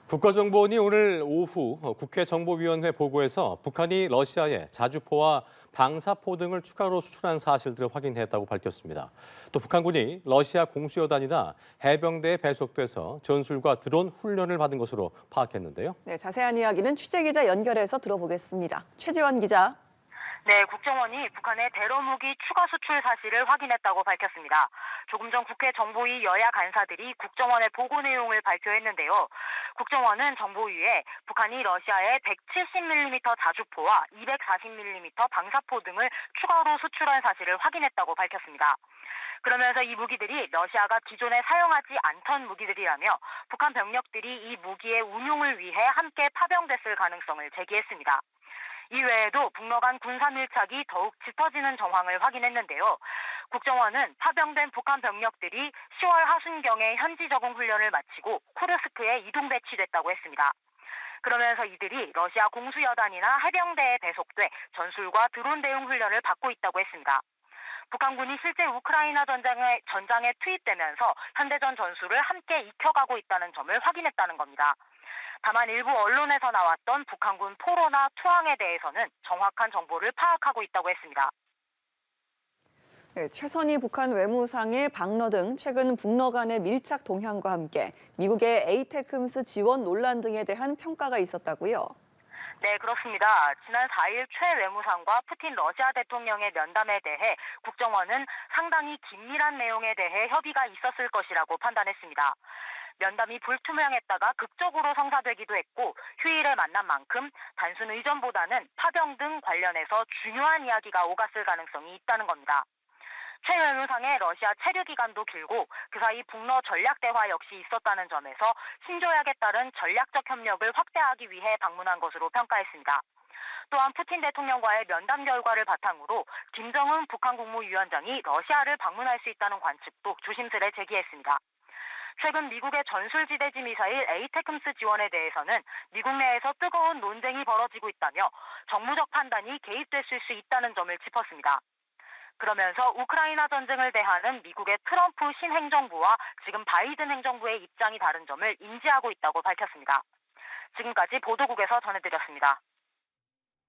국가정보원이 오늘 오후 국회 정보위원회 보고에서 북한이 러시아에 자주포와 방사포 등을 추가로 수출한 사실들을 확인했다고 밝혔습니다. 또 북한군이 러시아 공수여단이나 해병대에 배속돼서 전술과 드론 훈련을 받은 것으로 파악했는데요. 네, 자세한 이야기는 취재기자 연결해서 들어보겠습니다. 최지원 기자. 네, 국정원이 북한의 대러무기 추가 수출 사실을 확인했다고 밝혔습니다. 조금 전 국회 정보위 여야 간사들이 국정원의 보고 내용을 발표했는데요. 국정원은 정보위에 북한이 러시아에 170mm 자주포와 240mm 방사포 등을 추가로 수출한 사실을 확인했다고 밝혔습니다. 그러면서 이 무기들이 러시아가 기존에 사용하지 않던 무기들이라며 북한 병력들이 이 무기의 운용을 위해 함께 파병됐을 가능성을 제기했습니다. 이외에도 북러 간 군사 밀착이 더욱 짙어지는 정황을 확인했는데요. 국정원은 파병된 북한 병력들이 10월 하순경에 현지 적응 훈련을 마치고 쿠르스크에 이동 배치됐다고 했습니다. 그러면서 이들이 러시아 공수여단이나 해병대에 배속돼 전술과 드론 대응 훈련을 받고 있다고 했습니다. 북한군이 실제 우크라이나 전장에 투입되면서 현대전 전술을 함께 익혀가고 있다는 점을 확인했다는 겁니다. 다만 일부 언론에서 나왔던 북한군 포로나 투항에 대해서는 정확한 정보를 파악하고 있다고 했습니다. 네, 최선희 북한 외무상의 방러 등 최근 북러 간의 밀착 동향과 함께 미국의 에이테크임스 지원 논란 등에 대한 평가가 있었다고요? 네, 그렇습니다. 지난 4일 최 외무상과 푸틴 러시아 대통령의 면담에 대해 국정원은 상당히 긴밀한 내용에 대해 협의가 있었을 것이라고 판단했습니다. 면담이 불투명했다가 극적으로 성사되기도 했고 휴일에 만난 만큼 단순 의전보다는 파병 등 관련해서 중요한 이야기가 오갔을 가능성이 있다는 겁니다. 최 외무상의 러시아 체류 기간도 길고 그 사이 북러 전략 대화 역시 있었다는 점에서 신조약에 따른 전략적 협력을 확대하기 위해 방문한 것으로 평가했습니다. 또한 푸틴 대통령과의 면담 결과를 바탕으로 김정은 북한 국무위원장이 러시아를 방문할 수 있다는 관측도 조심스레 제기했습니다. 최근 미국의 전술지대지 미사일 에이테크임스 지원에 대해서는 미국 내에서 뜨거운 논쟁이 벌어지고 있다며 정무적 판단이 개입됐을 수 있다는 점을 짚었습니다. 그러면서 우크라이나 전쟁을 대하는 미국의 트럼프 신행정부와 지금 바이든 행정부의 입장이 다른 점을 인지하고 있다고 밝혔습니다. 지금까지 보도국에서 전해드렸습니다.